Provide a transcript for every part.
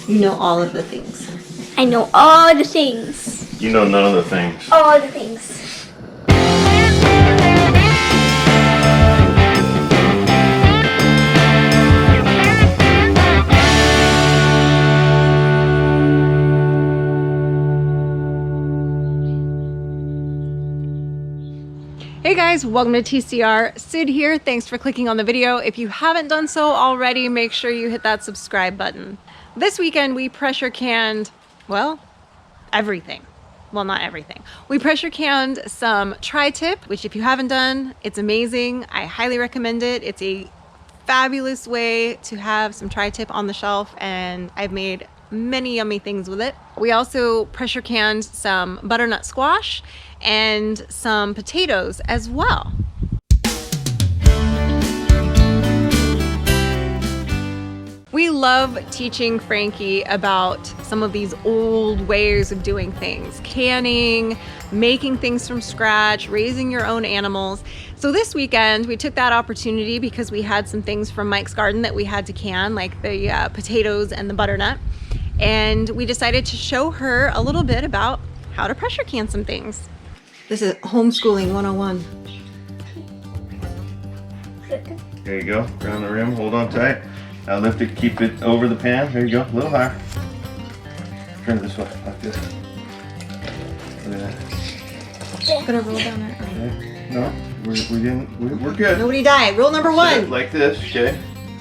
You know all of the things. I know all the things. You know none of the things. All the things. Hey guys, welcome to TCR. Sid here. Thanks for clicking on the video. If you haven't done so already, make sure you hit that subscribe button. This weekend we pressure canned, well, everything. Well, not everything. We pressure canned some tri-tip, which if you haven't done, it's amazing. I highly recommend it. It's a fabulous way to have some tri-tip on the shelf, and I've made many yummy things with it. We also pressure canned some butternut squash and some potatoes as well. We love teaching Frankie about some of these old ways of doing things, canning, making things from scratch, raising your own animals. So this weekend we took that opportunity because we had some things from Mike's garden that we had to can, like the potatoes and the butternut. And we decided to show her a little bit about how to pressure can some things. This is homeschooling 101. There you go. Around the rim. Hold on tight. Now lift it. Keep it over the pan. There you go. A little higher. Turn it this way. Like this. Look at that. Gonna roll down there. Okay. No, we're good. Nobody died. Rule number Set it one. like this. Okay.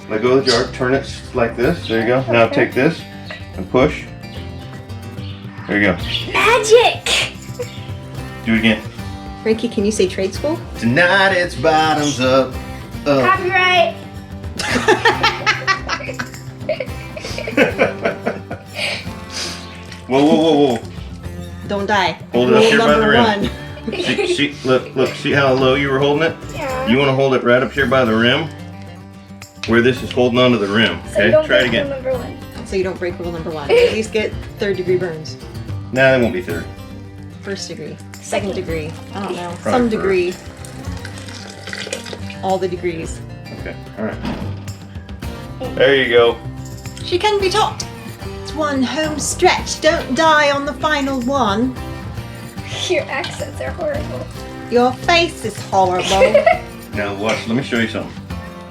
Let go of the jar. Turn it like this. There you go. Now take this and push. There you go. Magic! Do it again. Frankie, can you say trade school? Tonight it's bottoms up. Copyright! Whoa. Don't die. Hold it up Rule here by the number rim. one. See, look, see how low you were holding it? Yeah. You want to hold it right up here by the rim, where this is holding onto the rim. So Okay, you don't try it break again. rule number one. So you don't break rule number one. At least get third-degree burns. Nah, that won't be third. First degree. Second degree. I don't know. Probably Some degree. All the degrees. Okay, all right. There you go. She can be taught. It's one home stretch. Don't die on the final one. Your accents are horrible. Your face is horrible. Now watch. Let me show you something.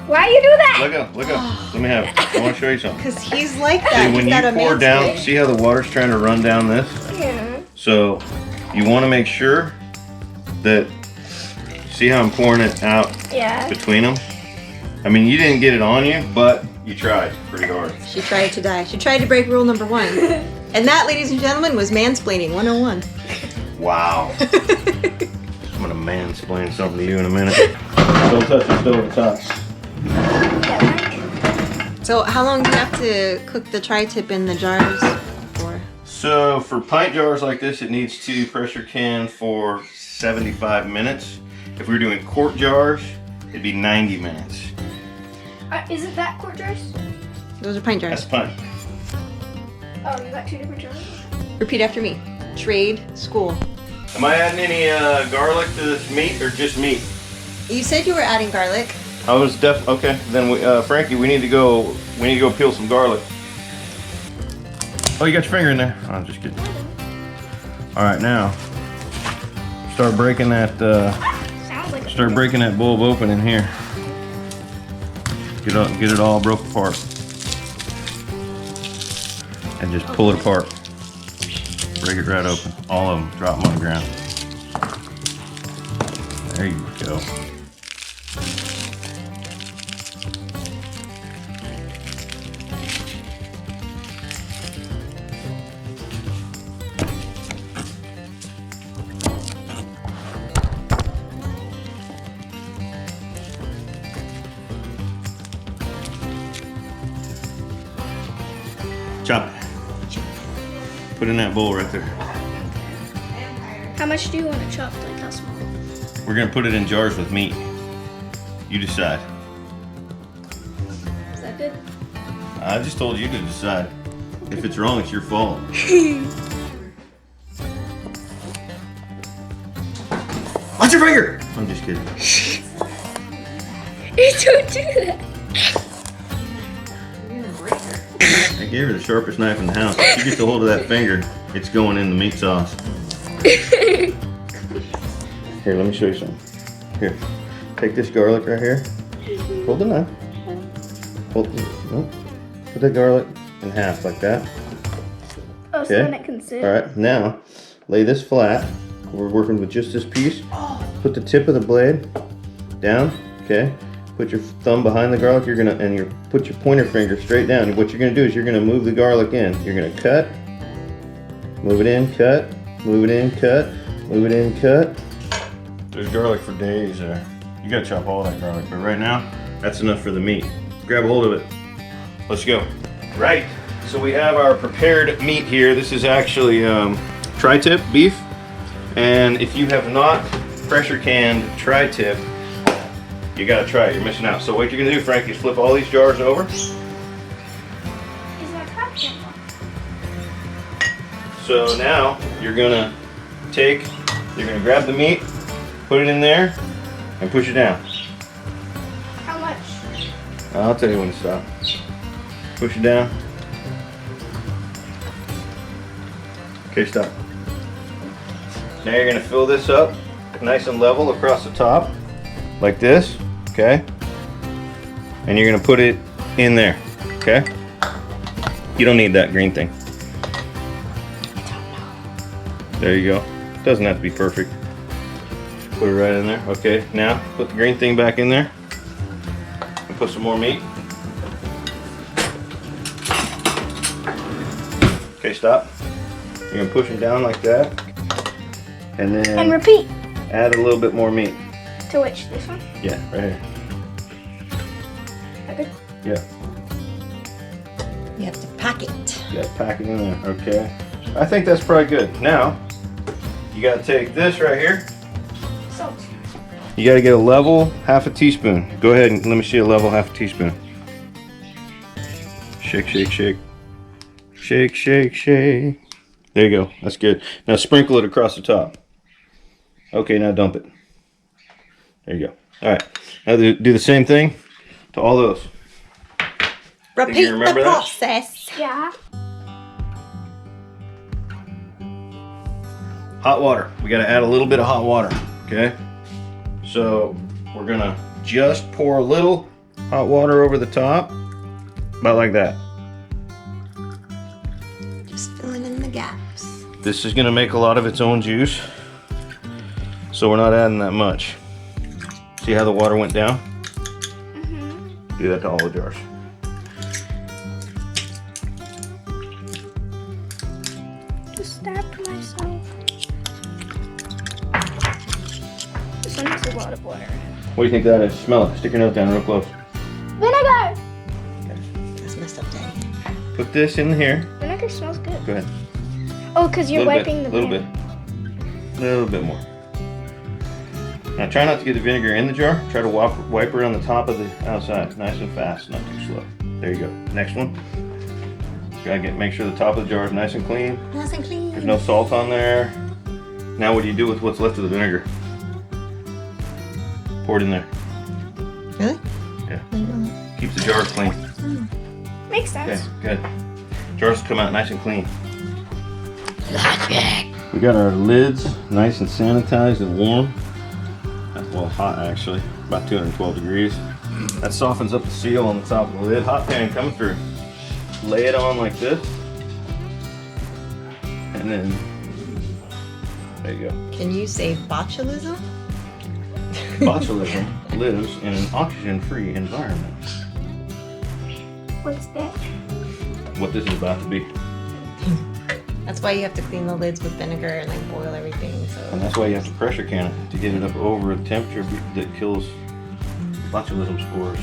Why you do that? Look up. Let me have it. I want to show you something. Because he's like that. See, He's when you got a pour man's down, brain. see how the water's trying to run down this? Yeah. So you want to make sure that, see how I'm pouring it out Yeah. between them? I mean, you didn't get it on you, but you tried pretty hard. She tried to die. She tried to break rule number one. And that, ladies and gentlemen, was mansplaining 101. Wow. I'm gonna mansplain something to you in a minute. Don't touch the stove, it's hot. So how long do you have to cook the tri-tip in the jars for? So for pint jars like this, it needs to pressure can for 75 minutes. If we were doing quart jars, it'd be 90 minutes. Is it that quart jars? Those are pint jars. That's pint. Oh, you got two different jars? Repeat after me. Trade school. Am I adding any garlic to this meat or just meat? You said you were adding garlic. I was okay. Then Frankie, we need to go peel some garlic. Oh, you got your finger in there. Oh, I'm just kidding. All right, now start breaking that. Sounds like Start breaking that bulb open in here. Get it all broke apart, and just pull it apart. Break it right open. All of them. Drop them on the ground. There you go. Chop it. Put in that bowl right there. How much do you want to chop? Like how small? We're gonna put it in jars with meat. You decide. Is that good? I just told you to decide. If it's wrong, it's your fault. Watch your finger! I'm just kidding. Don't do that. You're gonna break her. I gave her the sharpest knife in the house. If she gets a hold of that finger, it's going in the meat sauce. Here, let me show you something. Here, take this garlic right here. Hold the knife. No. Put that garlic in half like that. Oh, so then it can sit. All right, now lay this flat. We're working with just this piece. Put the tip of the blade down. Okay. Put your thumb behind the garlic. Put your pointer finger straight down. What you're gonna do is you're gonna move the garlic in. You're gonna cut, move it in, cut, move it in, cut, move it in, cut. There's garlic for days there. You gotta chop all that garlic, but right now, that's enough for the meat. Grab a hold of it. Let's go. Right, so we have our prepared meat here. This is actually tri-tip beef. And if you have not pressure canned tri-tip, you gotta try it, you're missing out. So what you're gonna do, Frankie, is flip all these jars over. So now you're gonna grab the meat, put it in there, and push it down. How much? I'll tell you when to stop. Push it down. Okay, stop. Now you're gonna fill this up nice and level across the top, like this, okay? And you're gonna put it in there, okay? You don't need that green thing. There you go. Doesn't have to be perfect. Put it right in there. Okay, now put the green thing back in there. And put some more meat. Okay, stop. You're gonna push them down like that. And then And repeat. add a little bit more meat. To which? This one? Yeah, right here. Okay. Yeah. You have to pack it. Yeah, pack it in there. Okay. I think that's probably good. Now, you gotta take this right here. Salt. You gotta get a level half a teaspoon. Go ahead and let me see a level half a teaspoon. Shake, shake, shake. Shake, shake, shake. There you go. That's good. Now sprinkle it across the top. Okay, now dump it. There you go. All right. Now do the same thing to all those. Repeat the remember that? process. Yeah. Hot water. We got to add a little bit of hot water. Okay. So we're gonna just pour a little hot water over the top, about like that. Just filling in the gaps. This is gonna make a lot of its own juice, so we're not adding that much. See how the water went down? Mm-hmm. Do that to all the jars. Just stabbed myself. This one has a lot of water. What do you think that is? Smell it. Stick your nose down real close. Vinegar! That's messed up, Daddy. Put this in here. Vinegar smells good. Go ahead. Oh, because you're wiping the little pan. bit. Little bit more. Now try not to get the vinegar in the jar. Try to wipe around the top of the outside. Nice and fast, not too slow. There you go. Next one. Gotta make sure the top of the jar is nice and clean. Nice and clean. There's no salt on there. Now what do you do with what's left of the vinegar? Pour it in there. Really? Yeah. Keeps the jar clean. Makes Okay, sense. good. Jars come out nice and clean. We got our lids nice and sanitized and warm. Well, hot actually, about 212 degrees. That softens up the seal on the top of the lid. Hot pan coming through. Lay it on like this. And then, there you go. Can you say botulism? Botulism lives in an oxygen-free environment. What's that? What this is about to be. That's why you have to clean the lids with vinegar and like boil everything. And So that's why you have to pressure can it to get it up over a temperature that kills botulism spores.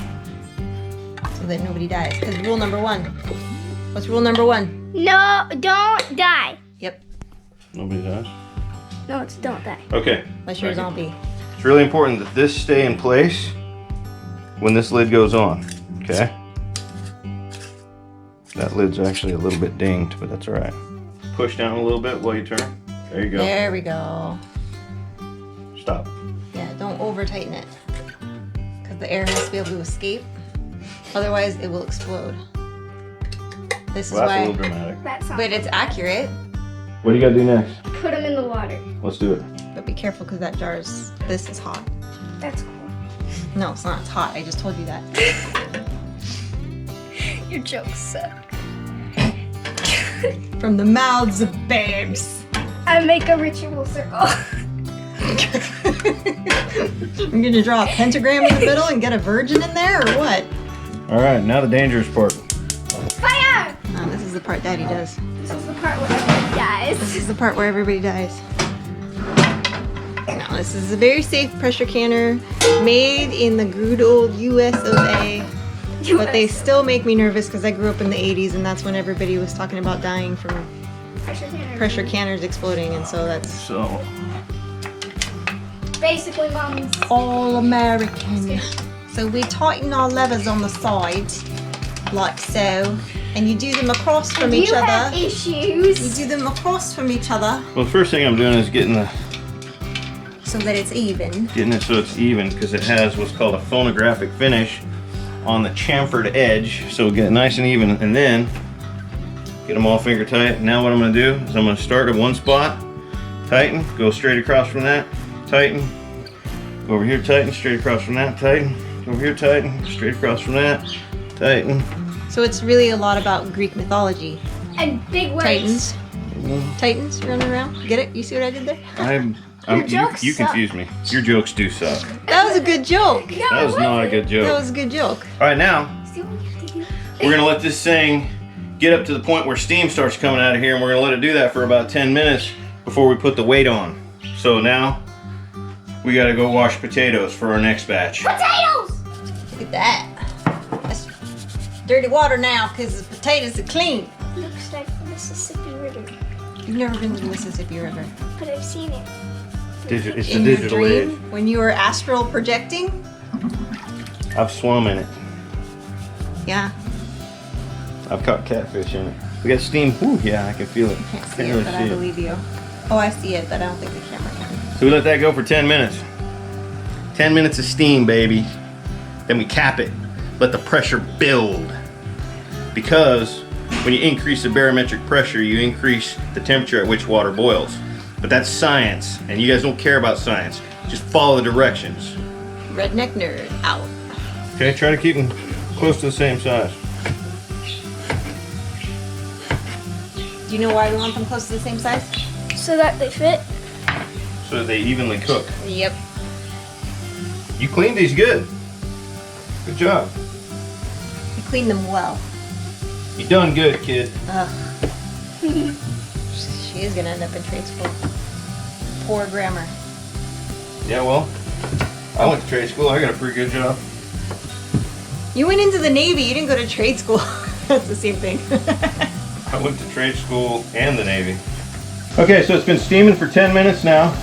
so that nobody dies. Because rule number 1. What's rule number 1? No, don't die. Yep. Nobody dies? No, it's don't die. Okay. Unless you're a Thank you. zombie. It's really important that this stay in place when this lid goes on, okay? That lid's actually a little bit dinged, but that's all right. Push down a little bit while you turn. There you go. There we go. Stop. Yeah, don't over tighten it. Because the air has to be able to escape. Otherwise, it will explode. This is Well, that's a why. little dramatic. That sounds But it's accurate. What do you gotta do next? Put them in the water. Let's do it. But be careful because that this is hot. That's cool. No, it's not. It's hot. I just told you that. Your jokes suck. From the mouths of babes. I make a ritual circle. I'm gonna draw a pentagram in the middle and get a virgin in there, or what? All right, now the dangerous part. Fire! No, this is the part Daddy does. This is the part where everybody dies. This is the part where everybody dies. Now, this is a very safe pressure canner, made in the good old US of A. But they still make me nervous because I grew up in the 80s, and that's when everybody was talking about dying from pressure canners exploding, and so that's So, Basically, Mom's. all American. So we tighten our levers on the side, like so, and you do them across from each You have other. You issues. do them across from each other well, the first thing I'm doing is getting so that it's even. it so it's even, because it has what's called a phonographic finish on the chamfered edge. So get it nice and even, and then get them all finger tight. Now what I'm gonna do is I'm gonna start at one spot, tighten, go straight across from that, tighten, go over here, tighten, straight across from that, tighten, go over here, tighten, straight across from that, tighten. So it's really a lot about Greek mythology. And big words. Titans. Titans running around. Get it? You see what I did there? Your jokes you suck. confuse me. Your jokes do suck. That was a good joke. No, That was not a good That joke. was a good joke. All right, now See what you have to do? we're gonna let this thing get up to the point where steam starts coming out of here, and we're gonna let it do that for about 10 minutes before we put the weight on. So now we gotta go wash potatoes for our next batch. Potatoes! Look at that. That's dirty water now because the potatoes are clean. Looks like the Mississippi River, You've never been to the Mississippi River. but I've seen it. It's the In your digital dream, age. when you were astral projecting? I've swum in it. Yeah. I've caught catfish in it. We got steam. Ooh, yeah, I can feel it. Can't see really it, but I believe you. Oh, I see it, but I don't think the camera can. So we let that go for 10 minutes. 10 minutes of steam, baby. Then we cap it. Let the pressure build. Because when you increase the barometric pressure, you increase the temperature at which water boils. But that's science, and you guys don't care about science. Just follow the directions. Redneck nerd out. Okay, try to keep them close to the same size. Do you know why we want them close to the same size? So that they fit. So that they evenly cook. Yep. You cleaned these good. Good job. You clean them well. You done good, kid. She is gonna end up in trade school. Poor grammar. Yeah, well, I went to trade school. I got a pretty good job. You went into the Navy, you didn't go to trade school. That's the same thing. I went to trade school and the Navy. Okay, so it's been steaming for 10 minutes now.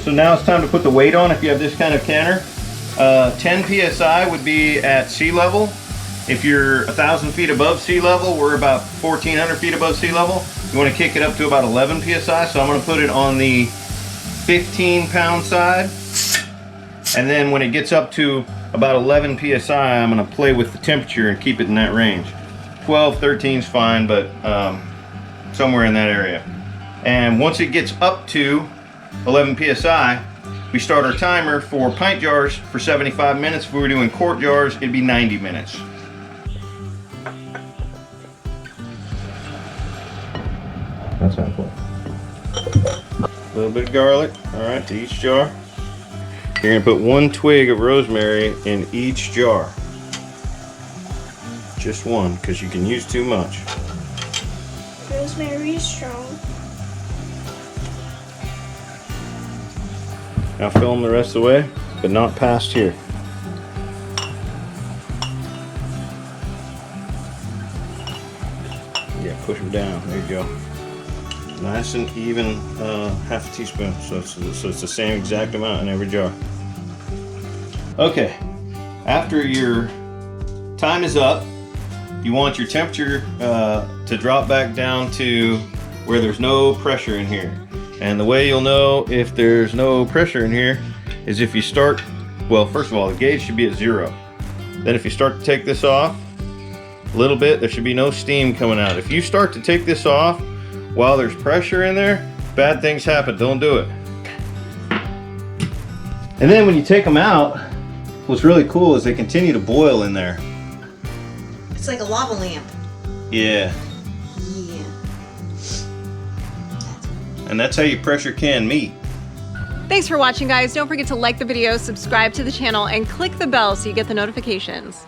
So now it's time to put the weight on if you have this kind of canner. 10 PSI would be at sea level. If you're 1,000 feet above sea level, we're about 1,400 feet above sea level. You want to kick it up to about 11 PSI, so I'm going to put it on the 15-pound side. And then when it gets up to about 11 PSI, I'm going to play with the temperature and keep it in that range. 12, 13 is fine, but somewhere in that area. And once it gets up to 11 PSI, we start our timer for pint jars for 75 minutes. If we were doing quart jars, it'd be 90 minutes. That's how I play. A little bit of garlic, all right, to each jar. You're gonna put 1 twig of rosemary in each jar. Just one, because you can use too much. Rosemary is strong. Now fill them the rest of the way, but not past here. Yeah, push them down. There you go. Nice and even, half a teaspoon. So it's the same exact amount in every jar. Okay. After your time is up, you want your temperature to drop back down to where there's no pressure in here. And the way you'll know if there's no pressure in here is if you start, well, first of all, the gauge should be at 0. Then if you start to take this off, A little bit, there should be no steam coming out. If you start to take this off while there's pressure in there, bad things happen. Don't do it. And then when you take them out, what's really cool is they continue to boil in there. It's like a lava lamp. Yeah. Yeah. And that's how you pressure can meat. Thanks for watching, guys. Don't forget to like the video, subscribe to the channel, and click the bell so you get the notifications.